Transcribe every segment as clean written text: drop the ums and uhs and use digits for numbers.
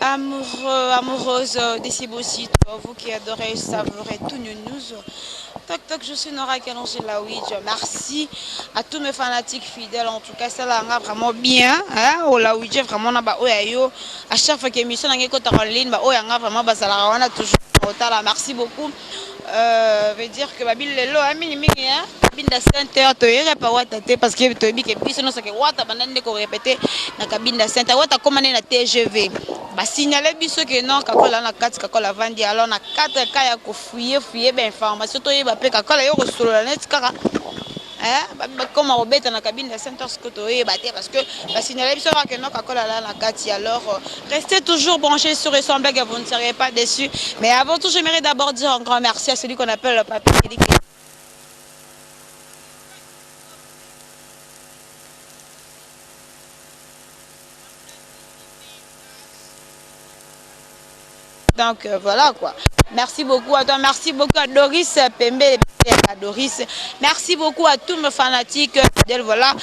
Amoureux, amoureuse des Cibossi, vous qui adorez savourer tout news. Toc toc, je suis Nora Kalonge Lawidj. Merci à tous mes fanatiques fidèles. En tout cas, ça là vraiment bien. Hein? Au Lawidj, vraiment, à chaque fois que l'émission est en ligne, vraiment, on a toujours. Merci beaucoup. Veut dire que Babil Lelo a minimé. Cabine de center, tu es pas watate parce que tu es bien que puis sinon c'est que wata banane ko répéter na cabine de center wata commandé na TGV. Ba signaler biso que non kakola na 4 kakola vandi alors na 4 ka ya ko fouiller ben information to yeba pe kakola yo ko solo la net kaka. Comme on rebête dans la cabine de center ce que tu es batté parce que ba signaler biso que non kakola la na 4 alors restez toujours branchés sur Ressemble que vous ne serez pas déçus. Mais avant tout, j'aimerais d'abord dire un grand merci à celui qu'on appelle le papa Félix. Donc voilà quoi. Merci beaucoup à toi, merci beaucoup à Doris Pembe, à Doris. Merci beaucoup à tous mes fanatiques. Voilà.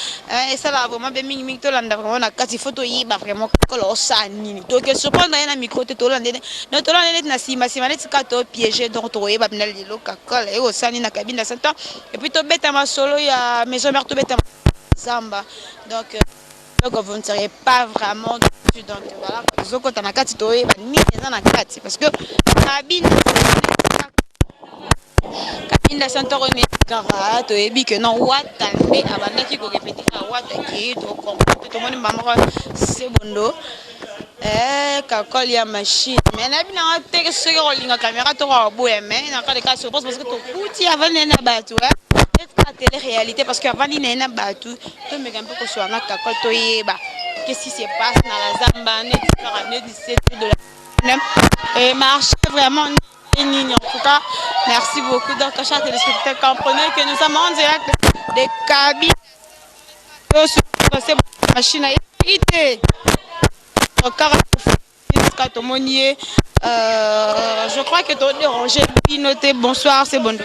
Et ça là vraiment bien ming to landa vraiment na kati photo yi ba vraiment kolo sanini. Donc cependant il y a un micro te to landa. No to landa na sima net ka to piéger donc to yeba na lilo kakola et au sani na cabine de Satan. Et puis to beta ma solo ya maison mère to beta samba. Donc vous ne seriez pas vraiment dessus. Donc voilà, parce que cabine de Santorini Karato et que non Watambe abandaki ko répéter à Wataki to comprendre tout le monde maman c'est bondo kakol ya machine mais na bina te ce que la caméra to wa boye mais na ka sur parce que to kuti avant na batu la télé-réalité parce qu'avant il y a un bateau to me gambe ko so na kakol to yeba qu'est-ce qui se passe dans la Zamba de la et marche vraiment en tout cas merci beaucoup donc chers téléspectateurs comprenez que nous sommes en direct des cabines de machine à éviter je crois que tu as dérangé noté bonsoir c'est bon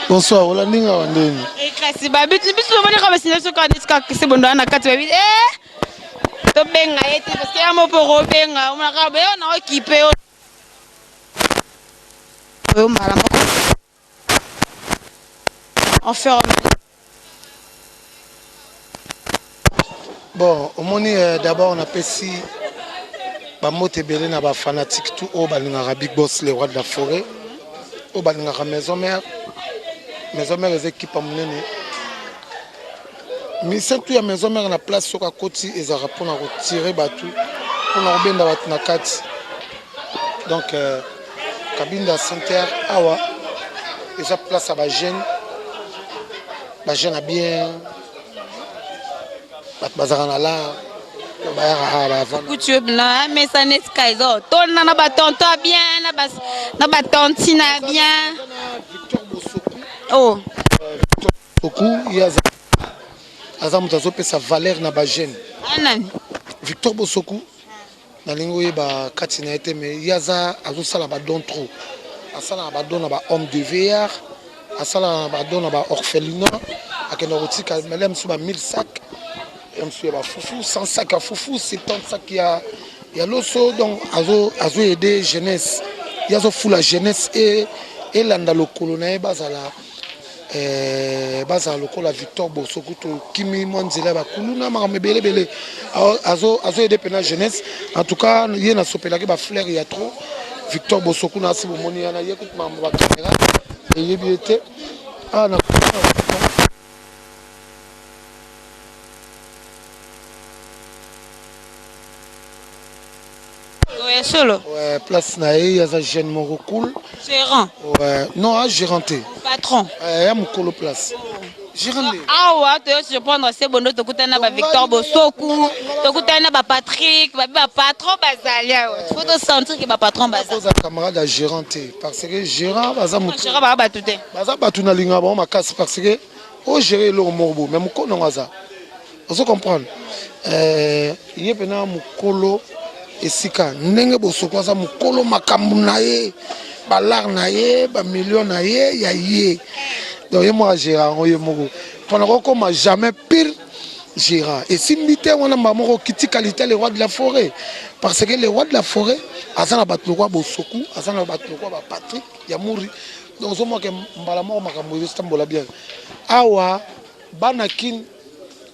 bonsoir Olandinga Wandeni et kasi babit biso bali ka basina so ka diska c'est bon na kati babit to benga yete parce que amo pour benga on a ka na équipé bon au moni d'abord on appelle si bamote belé na ba fanatique tout au balingaka Big Boss le roi de la forêt au balingaka maison mère les équipes à monene mais c'est tout ya maison mère na place sur côté ezara pour na retirer batou pour na benda bat na kati donc cabine de center awa déjà place à ba jeune a bien bazara na la YouTube là mais ça n'est pas ton na ba tonton bien na ba tontine bien Victor Bosoku oh Victor Bosoku il y a Azam tazo pe sa valeur na ba jeune anani Victor Bosoku na lingo yeba kati na été mais yaza azo sala ba don trop asala ba don na ba homme de VR asala ba don na ba orphelinat akena rotika melem sou ba 1000 sacs et monsieur ba foufou 100 sacs à foufou 70 sacs il y a l'osso donc azo aider jeunesse yazo fou la jeunesse et landa lokolo na bazala baza lokola Victor Bosoku to kimi monzela ba kuluna makame belé azo aider pena jeunesse en tout cas yé na sopelaki ba fleur ya trop Victor Bosoku na si bomoni yana yécoute ma caméra et yebiete na ouais solo ouais place na yaza jeune moko cool gérant ouais non géranté patron ya mukolo place gérant awa to se prendre c'est bon to kutana ba Victor Bosoku to kutana ba Patrick ba patron bazalia faut te sentir que ba patron bazalia za camarade à géranté parce que gérant baza mutu gérant ba batute baza batu na linga ba makasi parce que au gérer le morbo mais mukono ngaza vous comprenez yepena mukolo esika ndenge Bosoku aza mukolo makambu na ye balar na ye ba million na ye ya ye donc moi gérant yo moko pendant qu'on m'a jamais pire Gérard. Et si milité, on a maman qui qualité les rois de la forêt. Parce que les rois de la forêt, Azana Batloua Bosoku, Azana Batloua Patrick, Yamouri. Donc, on que Mbalamo Makamoyo Stambola bien. Awa, Banakin,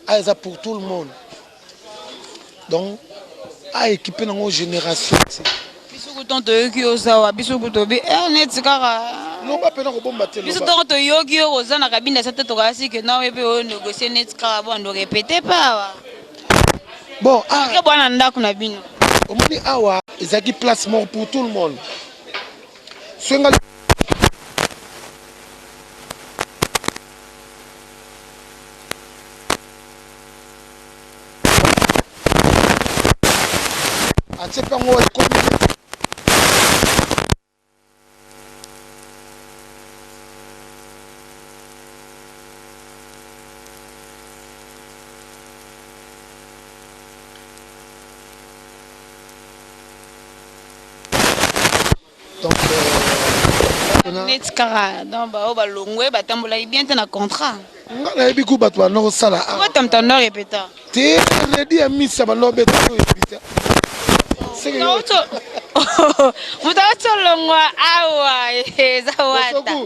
Aïza pour tout le monde. Donc, à équiper dans nos générations. Bisoukou toyoki ozawa bisoukou tobi neti kaka Loba pena ko bomba te biso loba. tongo toyoki oyo oza na kabinda sa te tokasi ke nawe mpe oyo négocie neti kaka bwando répété pawa Bon, entre bwana ndako na bino omoni awa ezaki place mort pour tout le monde. Swenga atsepango ekomi donc neti kaka donc baoyo balongwe batambolaki bien te na contrat nga nayebi ku bato bana kosala otamtando répéta te redi ya misa bana obeta oyo ebita moto aotolongwa awa eza wata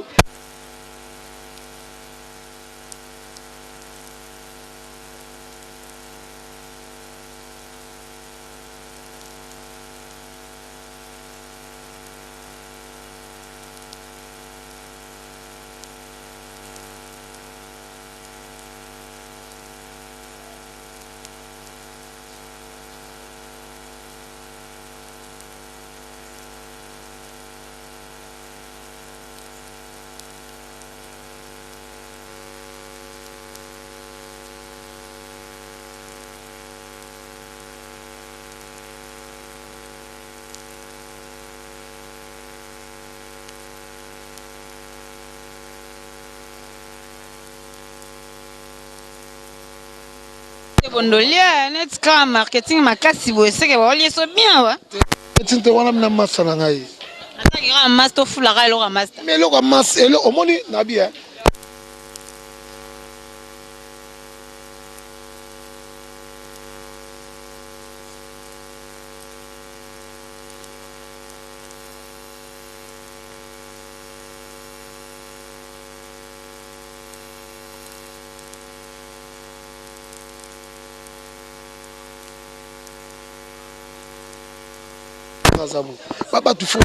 bondolia neti kaka marketing makasi boye seke baolie so bien wa tinte wana mina masa na ngai ataki kaka masi tofulaka eloko ya masi mais eloko ya masa eloko omoni nabi Baba tu faut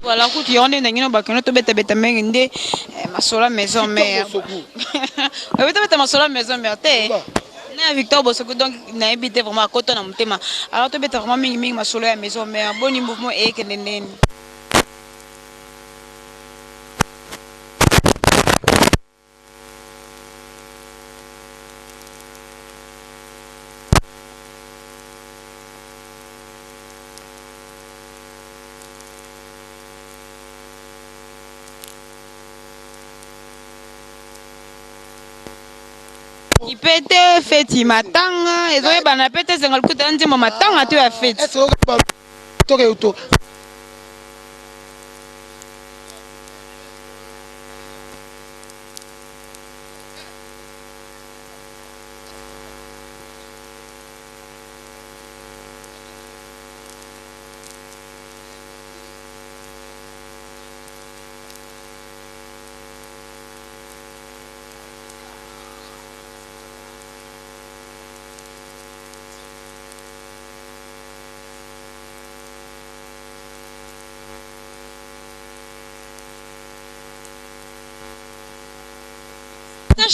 voilà kutu yango nde ndenge no bakende tobetabeta mingi nde masolo ya maison mare obetobeta masolo ya maison mare te na Victor Bosoko donc nayebi te vraiment akota na motema alors tobeta vraiment mingi masolo ya maison mare boni mouvement eyekende ndeni ipete feti matanga ezoyebana pe te esenga lokuta nzembo matanga to ya feti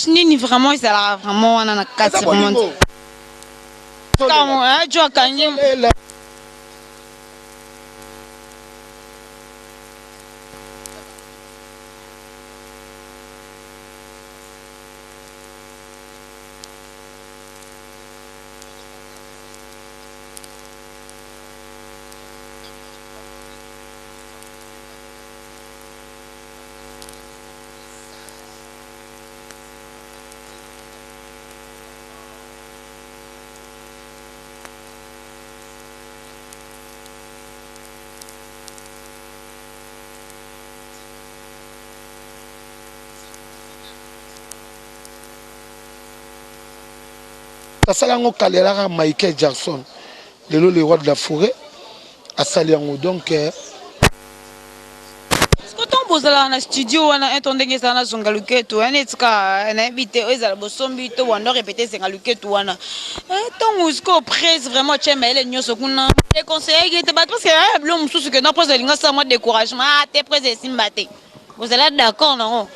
nini vraiment ezalaka vraiment wana na kati vraiment jo akangi Salango Kalela Michael Jackson. Le roi de la forêt. À Saliango. Donc. Quand on dans le studio, on a entendu que ça a zongaluke tout, on est invité, ils ont bosombi tout, on a répété zongaluke tout, on a. Tant qu'on presse vraiment, tiens, mais les news qu'on a, les conseils qui étaient battus, parce que l'homme sous ce que nous pose les gars, ça moi découragement, t'es prêt à s'imbattre. Vous êtes d'accord, non?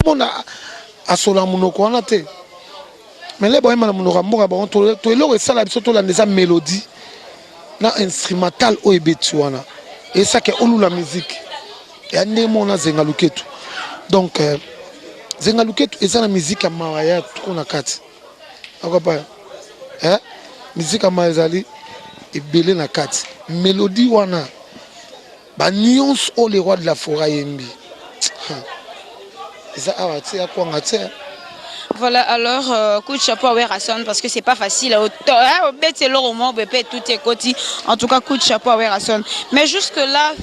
On a asola monoko wana te mais les boyema na monoko mboka ba to eloko esala biso to la neza mélodie na instrumental o ebeti wana et ça que olula musique ya ndemo na zenga luketu donc zenga luketu eza na musique ya mawaya tuko na kati akopa musique ya maezali ebele na kati mélodie wana ba nuance o les rois de la forêt yembi. Voilà, alors, coup de chapeau à Werasson parce que c'est pas facile. C'est le roman, tout est côté. En tout cas, coup de chapeau à Werasson. Mais jusque-là,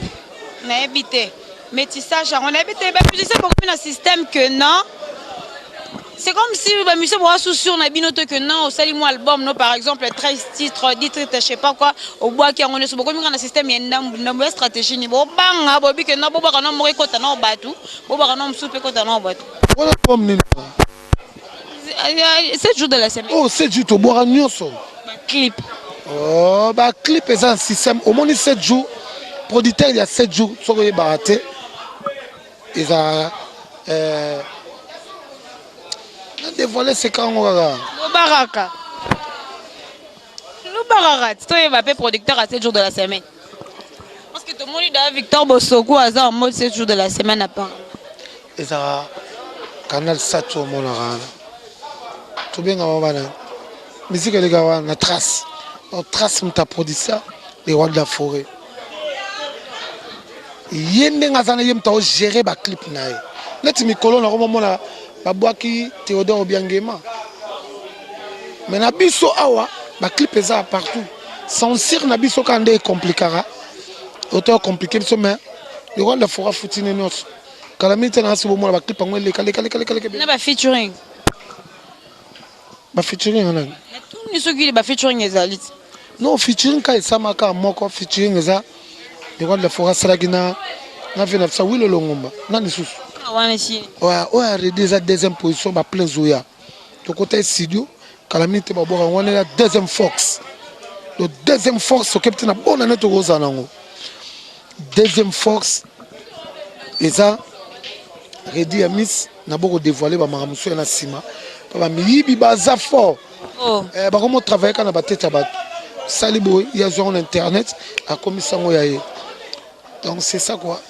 on a habité. Métissage, on a habité. C'est beaucoup un système que non. C'est comme si le musée boit sous on a bien noté que non, au salut album, non, par exemple, 13 titres, 10 titres, je sais pas quoi, au bois qui a on est sur beaucoup de système, il y a une stratégie, ni bon, bang, bobi que non, boba non, mourir quand on batou, boba non, souper quand on batou. 7 jours de la semaine. Oh, 7 jours, tu bois un nyonso. Clip. Oh, bah, clip est un système. Au moins 7 jours, producteur, il y a 7 jours, sur les baratés. Ils ont. Dévoilé c'est quand on va. Le baraka. Le baraka. Tu es producteur à 7 jours de la semaine. Parce que tout le monde dit Victor Bossoko a en mode 7 jours de la semaine à part. Et ça, Canal 7 au monde. Tout bien avant la musique les gars, on a trace. On trace on t'a produit ça, les rois de la forêt. Yende ngazana yem ta gérer ba clip nae. Net mikolo na moment la babwaki Théodore Obiangema. Mais na biso awa ba clip eza partout. Sans sir na biso quand est compliquera. Auteur compliqué biso mais les rois de la forêt foutine nos. Calamité na sibo mo ba clip ngwe le kale. Na ba featuring. Ba featuring on a. Tout ni so qui ba featuring ezali. Non featuring ka esamaka moko featuring eza les rois de la forêt salagina na vena ça oui le longomba. Na ni susu. Ouais, ouais, déjà deuxième position, bah plein zoya. De côté studio, calamité bah boire on est la deuxième force. Le deuxième force, au capitaine a bonne année de Rosanango. Deuxième force, et ça, Redi Amis n'a pas dévoilé bah maramuso na sima. Bah miyibi bah zafo. Oh. Bah comment travailler quand on a tête à bat. Salibo, il y a sur internet, à commission yaye. Donc c'est ça quoi.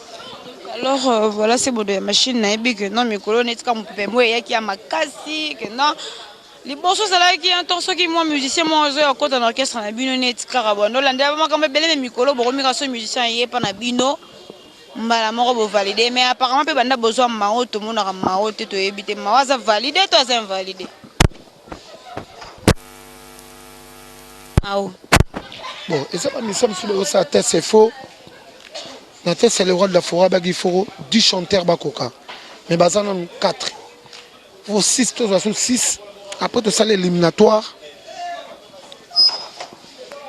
Alors voilà, c'est bon de la machine que non mais colonne comme peut moi qui a ma casse que non les bossos là qui entend ceux qui moi musicien moi je côté en orchestre na bino net carabono là ndaba quand même belé micolo bo migration musicien yé pas na bino mbala moko bo valider mais apparemment pe banda besoin mao to mona ka mao te to ebité mao za valider to za invalider. Ah oh. Bon, et ça nous sommes sur le ça c'est faux. C'est le roi de la forêt, il faut 10 chanteurs bakoka. Mais bazan on 4. Il faut 6, 6. Après tout ça l'éliminatoire.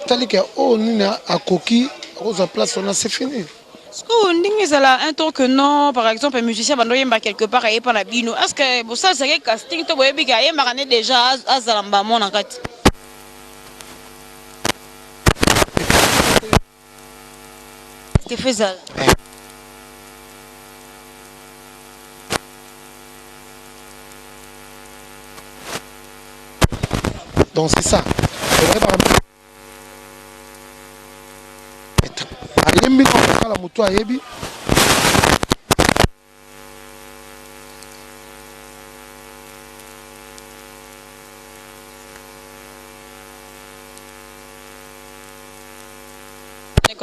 C'est-à-dire que oh nina a coquille, rose en place on a c'est fini. Est-ce que vous avez un temps que non, par exemple, un musicien va quelque part et pas la bino. Est-ce que vous savez c'est casting to boyebi ka ye marane déjà à Zalamba mon en fait. C'est faisable. Donc c'est ça.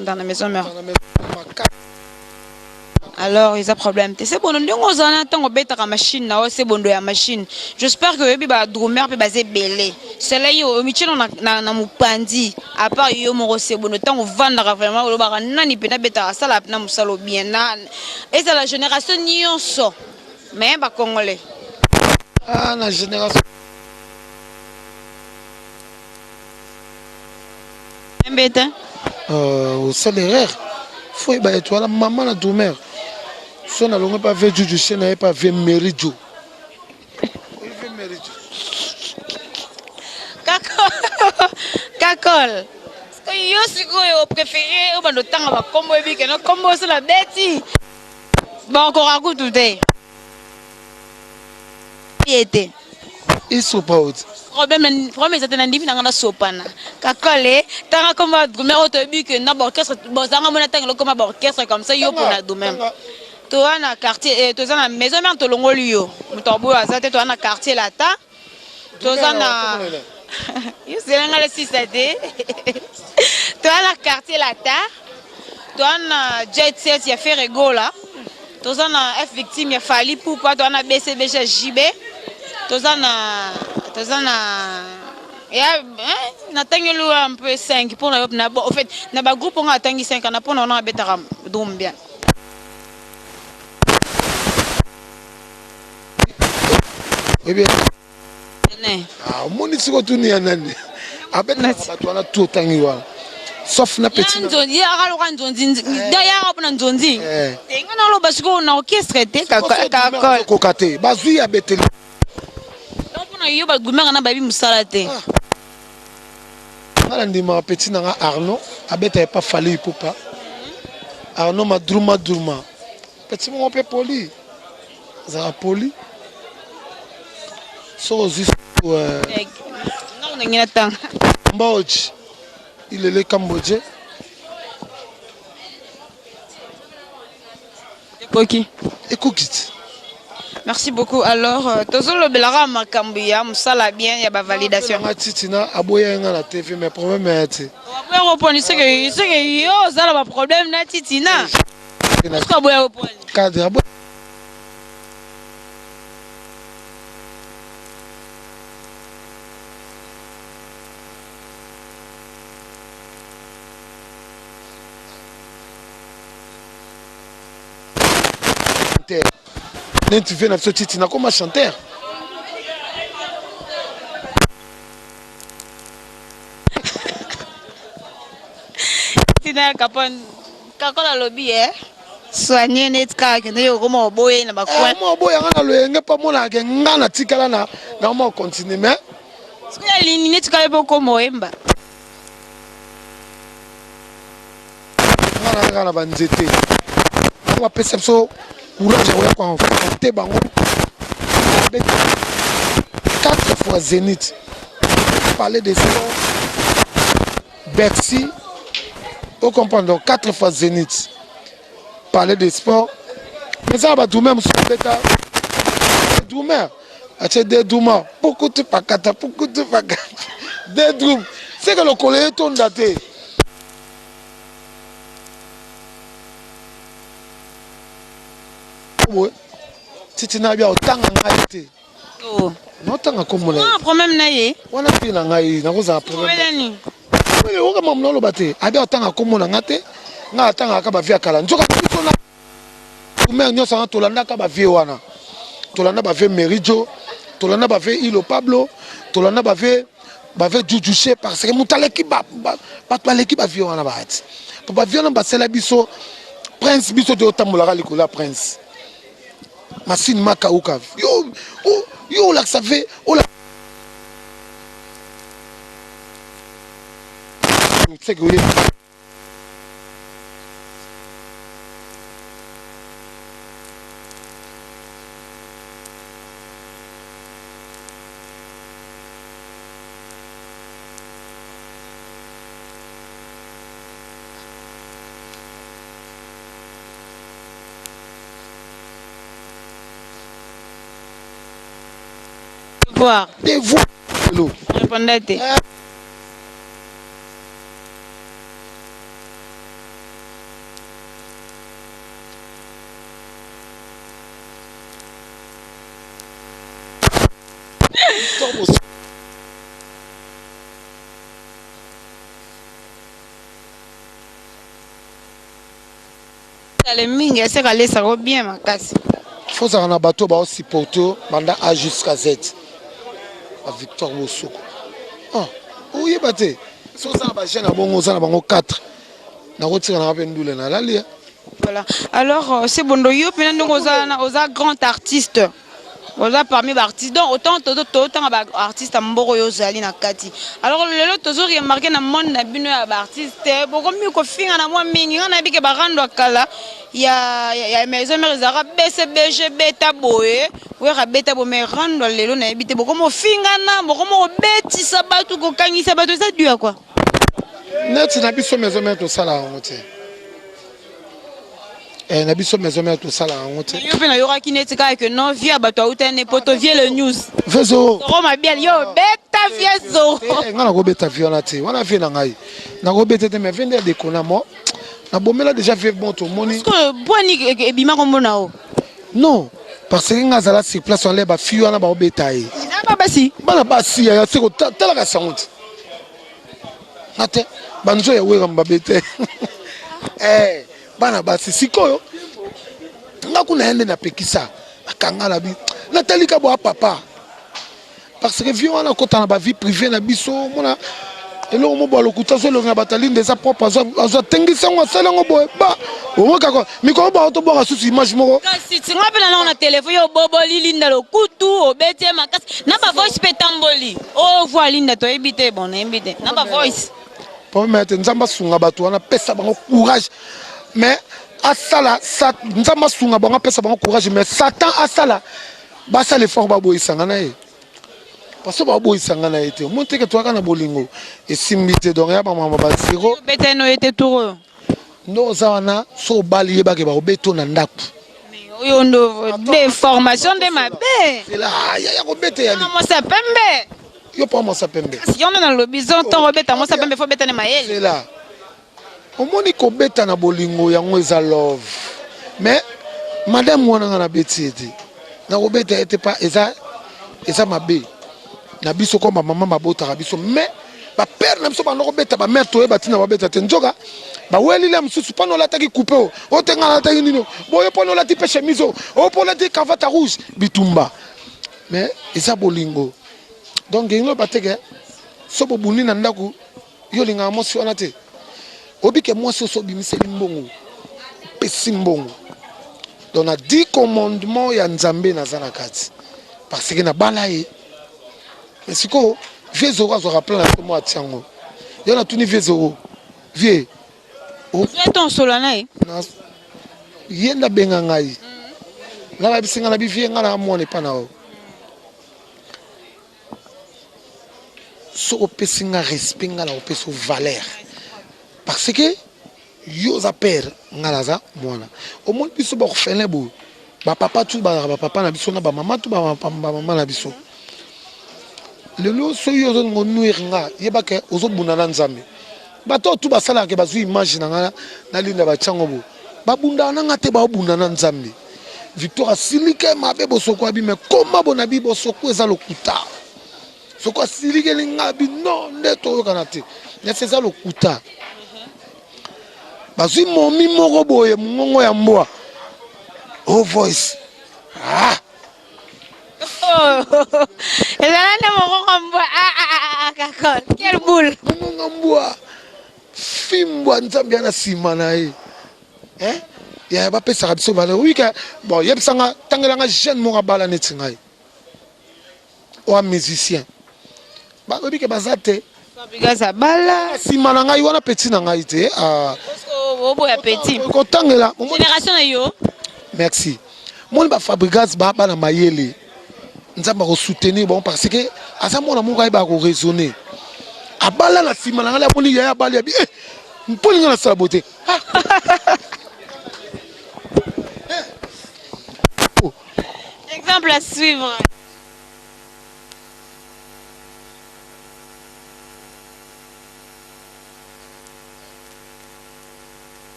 dans la maison mère. Alors, il y a problème. C'est bon, nous avons une machine, c'est bon, la machine. J'espère que les drummer peut baser belé. C'est là yo, Michel na mupandi. À part yo mon c'est bon, temps on vend vraiment le bar nani pena beta ça la na musalo bien na. Et c'est la génération nyonso. Mais ba congolais. Ah, la génération. Mbeta. C'est l'erreur. Faut y toi la maman la drummer. Si on n'a pas vu du chien, on n'a pas vu Meridio. Kakol. Yo si vous préférez, on va le temps à combo et que non combo sur la bête. Bon, encore un coup tout est. Était. Ils sont pas autres. Problème c'est un individu dans la sopana. Kakol, tant comme mais au début que n'a pas orchestre, bon ça on a tant comme orchestre comme ça yo pour la domaine. Toi na quartier, toi na maison mère to longolio. Mutombo azate toi na quartier là ta. Toi na yo c'est là le 6D. Toi na quartier là ta. Toi na jet set ya fait rigola. Toi na F victime ya fali pour pas toi na BCBG JB. Toi na ya na tangelo un peu 5 pour na en fait na ba groupe on a tangi 5 na pour na betara drum bien. Eh bien, ah, mon ici tout n'y a nani. Avec la toi na tout tangiwa. Sauf na petit. Nzondi ya lo kan nzondi. Daya hapo na nzondi. Tenga na lo basiko na orchestre te kakol. Kokate. Bazui ya beteli. Donc na yo ba gumera na babi musala te. Ngala ndima petit na Arnaud, abeta pas fallu pour pas. Arnaud ma druma. Petit mon peu poli. Ça poli. So juste non ngina tang. Mboj. Il est le Cambodgien. Koki. Et Koukit. Merci beaucoup. Alors, tozolo belara makambiya musala bien ya ba validation. Na titina aboya nga na TV mais problème est. Aboya reponi c'est que yo zala ba problème na titina. Est-ce que aboya reponi? Cadre aboya. Tu viens de titre comme un chanteur. Tina kapon kakola lobby soigner net ka que ne ko mo boye na ba kwa. Mo boye ngana lo nge pa mona ke ngana tikala na mo continuer mais. Est-ce que ya lini net ka boko moemba? Ngana banzete. On pesa so courage ya kwa te bango. 4 fois Zénith. Parler de sport. Bercy. Vous comprenez donc 4 fois Zénith. Parler de sport. Mais ça va tout même sur l'état. Doumer. Acheter des doumars. Pourquoi tu pas kata? Pourquoi tu pas kata? Des doum. C'est que le collègue tourne daté. Oui. Si tu n'as bien autant en été. Oh. Non, tant à comme on a. Problème naie. On a pris la naie. N'a pas problème. Oui, on a mon nom le batté. A bien autant à comme on a gâté. N'a tant à kaba via kala. Njoka pitona. Mais nous sommes tolanda kaba via wana. Tolanda ba via Meridio. Tolanda ba via Ilo Pablo. Tolanda ba via Jujuche parce que mutale ki ba toile ki ba via wana ba ati. Ba via na ba sela biso. Prince biso de otambola likola Prince. Machine maka uka. Yo la savez, oh la. C'est que oui. Voir. Des voix. Répondez. Les mingi, c'est qu'elle ça va bien, ma casse. Faut ça na bateau ba supporter banda A jusqu'à Z. A Victor Bosoko. Ah, oui baté. So ça ba jeune bongo ça na bango 4. Na rotira na pendule na lali. Voilà. Alors c'est bon yo pendant aux grand artiste. Voilà parmi les artistes. Donc autant artistes mboko yo zali na kati. Alors lelo toujours remarqué na monde na bino ya artiste. Boko mi ko finga na mwa mingi na bike ba rando kala. Ya maison mère zara BCBG beta boye. We ra beta bo me rando lelo na ebite boko mo finga na boko mo beti sabatu ko kangisa bato ça dû à quoi? Net na biso maison mère to sala ngote. Na biso maison mère to sala ngote. Yo pe na yo rakineti ka que non via bato autene poto vie le news. Vezo. Roma bien yo beta viezo. Nga na ko beta viona te. Wana vie na ngai. Na ko beta te me vende de kona mo. Na bomela déjà fait bon to moni. Est-ce que boni ebima ko mona o? Non, parce que nga zala sur place on les ba fi wana ba obeta yi. Na ba basi. Bana basi ya seko tala ka sangote. Ate banzo ya wera mbabete. Bana basi sikoyo. Nga kuna ende na pekisa akanga la bi. Natali ka bo papa. Parce que vieux wana kota na ba vie privée na biso mona elo mo bo lokuta so lo nga batali ndeza propre azo tengisa ngo sala ngo bo ba o kako miko ba to bo ka susu image moko kasi tinga pela na téléphone yo bobo lilinda lo kutu obete makasi na ba voice petamboli o voix linda to ebite bon ebite na ba voice pour mettre nzamba sunga bato wana pesa bango courage mais asala nzamba sunga bango pesa bango courage mais Satan asala basa l'effort ba boisanga na ye parce que ba boisanga na été monte que toi kana bolingo et simbité donc ya ba mama ba zéro bete no était tour no zawana so bali ba ke ba obeto na ndaku oyo ndo des formations de ma bé c'est là ya ko bete ya ni mo sa pembe yo pas mo sa pembe si on est dans le bison ton obeta mo sa pembe faut beta na mael c'est là au moni ko beta na bolingo yango eza love mais madame wana na beti ete na ko beta ete pas eza mabe na biso comme maman mabota biso mais ba père na biso ba no ko beta ba mère to e batina ba beta te njoka ba weli la msusu pano la taki couper o tenga la taki nino boye pano la ti pe chemise o pano la ti cravate rouge bitumba mais eza bolingo donc ngino bateke so bo buni na ndako yo linga mo si ona te obike moi so bimiseli mbongo pesi mbongo donc na 10 commandements ya nzambe na zana kati parce que na balaye mais siko vieux zoro azo rappeler na moi tiango yo na tuni vieux zoro vieux o ton solana e na yenda benga ngai na ba bisinga na bi vieux ngana amone pa na o so opesi nga respect nga la opesi valeur parce que yo za père nga la za mwana au moins biso ba orphelin bo ba papa tu ba papa na biso na ba mama tu ba mama na biso lelo so yo zo ngonuir nga yeba ke ozo bunda na nzambe bato tu basala ke bazu image na nga na linda ba chango bo babunda na nga te ba bunda na nzambe Victor asilike mabe bosoko abi me koma bona bi bosoko eza lokuta soko asilike linga bi non ndeto yo kanate ya seza lokuta bazu momi moko boye mongo ya mboa oh voice ah et là ne mon mboa kakol quelle boule mongo mboa fimbwa nzambe na sima na ye ya ba pesa ka biso bala oui ka bon yebsanga tangelanga jeune mo bala neti ngai o musicien ba obi ke bazate Fabrigas abala sima na ngai wana petit na ngai te obo ya petit ko tangela génération yo merci mon ba Fabrigas ba na mayele nzamba ko soutenir bon parce que asa mona mo ka ba ko raisonner abala na sima na ngai poni ya abali bi mponi ngana sala beauté exemple à suivre.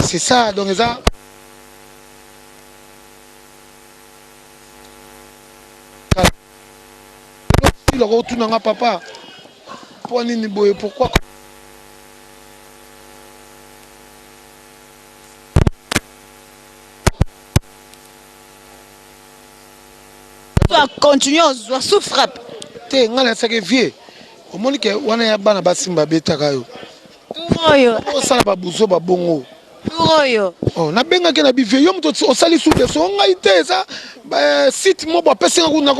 c'est ça donc ça il retourne à papa pour nini boye pourquoi tu vas continuer à souffrir te ngana sake vie omoni ke wana ya bana basimba betaka yo turoyo osala babuzo babongo turoyo oh nabengaki na bivie yo moto osali sude so ngai te eza site mo bapesinga kuna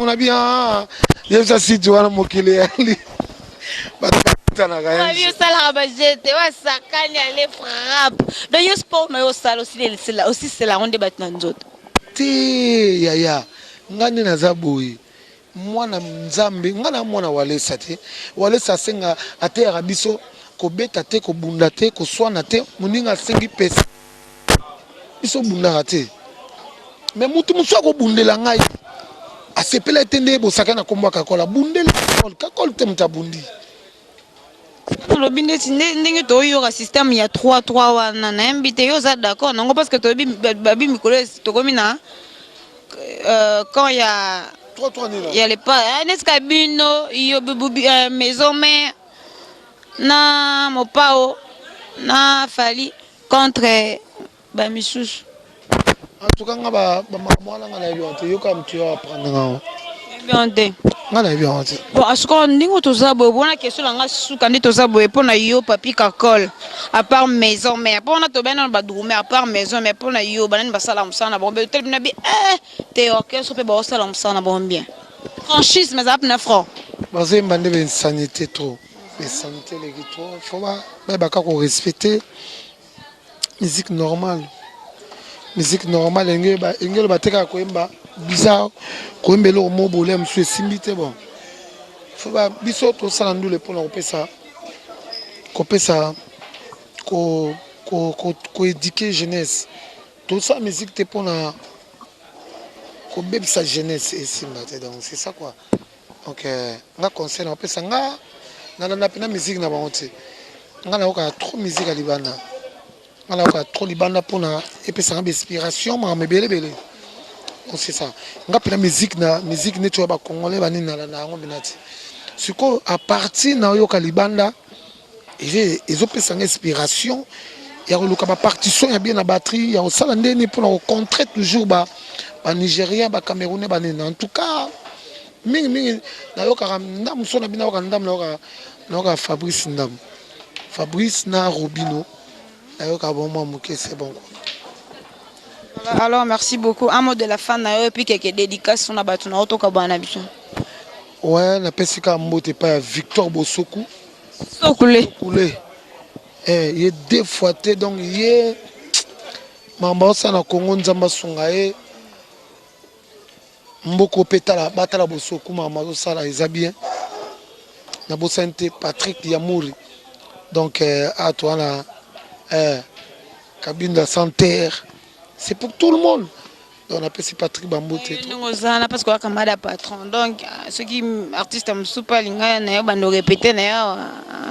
na bien yebisa site wana mokili yali bato batanaka Mavi osalaka bajete wasakani ale frappe donc yo sport na yo osala aussi c'est la ronde bato na nzoto te yaya ngai nde naza boye mwana nzambe ngai na mwana walesa te walesa asenga ateyaka biso kobeta te kobunda te koswana te moninga asengi pesa biso bundaka te me mutu mosu akobundela ngai asepela ete nde bosaka na kombo ya kakola bundela kakole te moto abundi olobi ndeti ndenge toyoka système ya 3-3 wana nayembi te yo oza d'accord nango parce que toyebi babi mikolo tokomi na quand ya les pas neska bino yo maison mère na mopao na fali contre bamisusu en tout cas nga bamwana nga nayebi yango te yoka motu yo aprendre nga bien te nga nayebi yango te bon asiko ndenge toza boye bona question na nga suka nde toza boye mpona yo papi kakole à part maison mère mpona tobena na badokume à part maison mais mpona yo banani basala mosala na bango mpe tele bina bi te orchestre mpe baosala mosala na bango bien franchise mais azala mpena franc bazoyemba nde bainsanité trop bainsanité eleki trop fo bayebaka korespecte musique normale engelo batekaka koyemba bizarre koyemba eloko mo bolia mosusu esimbi te bon fo biso tosala ndule mpona kopesa koéduke jeunesse tosala musique te mpona kobebisa jeunesse esimba te donc c'est ça quoi donc nga conseil na opesa nga nalanda mpena musique na bango te nga nayokaa trop musique ya libanda nga nayokaa trop libanda mpona epesanga bainspiration makambo ebelebele donc c'est ça nga mpena musique neti oyo bacongolais banini nalanda yango mpena te sikoyo à partir na oyoka libanda ezopesanga inspiration ya koluka bapartition ya bien na batterie ya kosala ndeni mpona kocontre toujours banigérien bacamerounais banini en tout cas mingi nayokaka ndamu so na bino nayoka ndamu nayoka fabrice ndamu fabrice na robino nayoka bomwa moke c'est bon quoi. Alors merci beaucoup un mot de la fin na yo et puis quelques dédicaces na bato na otoka bana biso ouais napesi ka mbote pa ya Victor Bosoku Sokule ye deux fois te donc ye mamba osala na Congo nzamba sunga ye mboko petala batala Bosoku mama osala eza bien na bosani te Patrick Yamouri donc à toi là cabine de santerre c'est pour tout le monde donc on appelle Patrick Bambote parce que kamada patron donc ceux qui artistes super linga na yo bando répéter na yo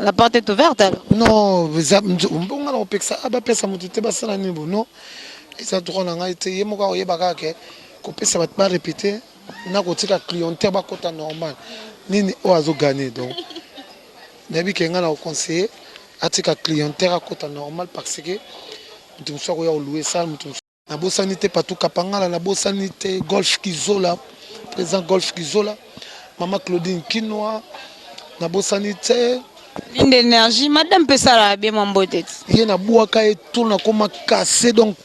la porte est ouverte alors non mbonga na opeksa abapesa mutu te basala nimbo non eza droit na ngai te ye moko oyebaka ke kopesa bato ba répéter na kotika clientèle bakota normal nini oyo azogane donc nayebi ke ngai na conseiller atika clientèle akota normal parce que mutu mosu akoya kolouer sale mutu mosu nabosani te Patou Kapangala nabosani te Golf Kizola président Golf Kizola mama Claudine Kinoa nabosani te ligne d'énergie madame pesala bien mon beauté ye nabwaka ye tout nakoma cassé donc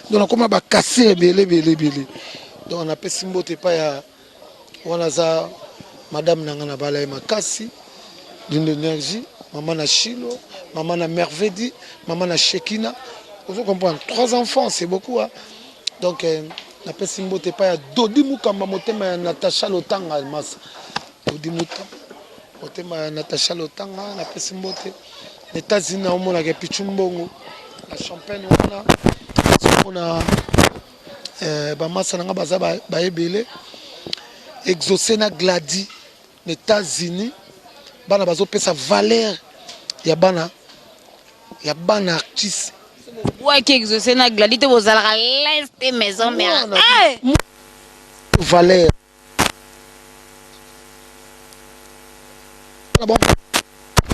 nakoma bakasse ebele donc napesi mbote epai ya wana aza madame nanga na bala ye makasi ligne d'énergie maman na Chilo maman na Mervedi maman na Shekina. Vous comprenez, 3 enfants, c'est beaucoup. Hein? Donc, na pesi mbote pa ya Dodi Mukamba motema ya Natacha Lotanga mas. Dodi motema ya Natacha Lotanga na pesi mbote. Les États-Unis na omona ke Pichumbongo, la Champagne on a ba masa nga baza ba ebele. Exaucé na Gladi, les États-Unis bana bazo pesa valeur ya bana Il y a ban artiste. Ouais, qui exaucé na gladité vos à l'est maison mais Valère.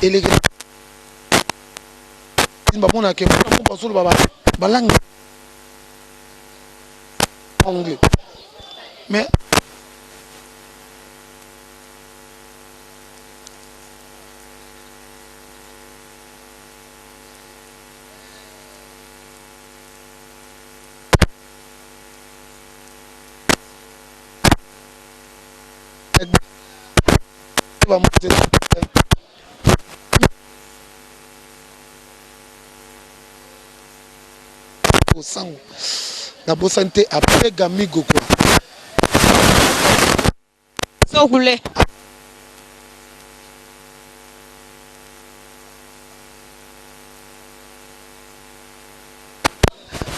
Et les anglais. Mais na santé après Gamigo quoi. ça roulé.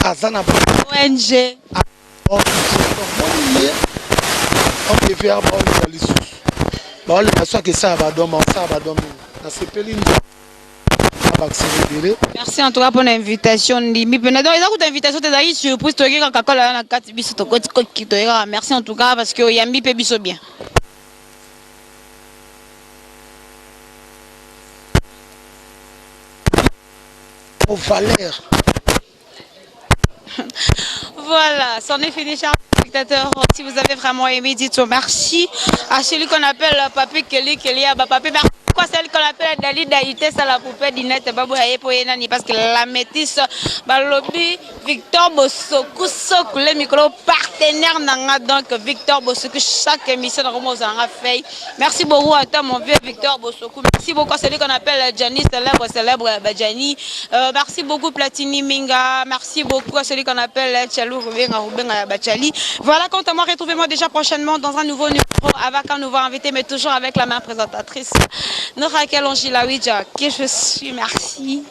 Azana ONG. on peut faire bon les sous. Bon le soit que ça va dormir na sepeli. Merci en tout cas pour l'invitation. Merci en tout cas parce que Yambi peut bien. Au Valère. Voilà, c'en est fini, chers spectateurs. Si vous avez vraiment aimé, dites merci à celui qu'on appelle Papi Kelly, Papi. Merci à celle qu'on appelle Dali Daïté, c'est la poupée d'Inette Babou Haye parce que la métisse, Balobi, Victor Bosoku, Soku, le micro partenaire Nanga, donc Victor Bosoku, chaque émission de Romo Zanga fait. Merci beaucoup à toi, mon vieux Victor Bosoku. Merci beaucoup à celui qu'on appelle Gianni, célèbre Badjani. Merci beaucoup Platini Minga. Merci beaucoup à celui qu'on appelle Tchalou Rubenga Bachali. Voilà, quant à moi, retrouvez-moi déjà prochainement dans un nouveau numéro avec un nouveau invité, mais toujours avec la même présentatrice. Nora Kalonji Lawidja, qui je suis, merci.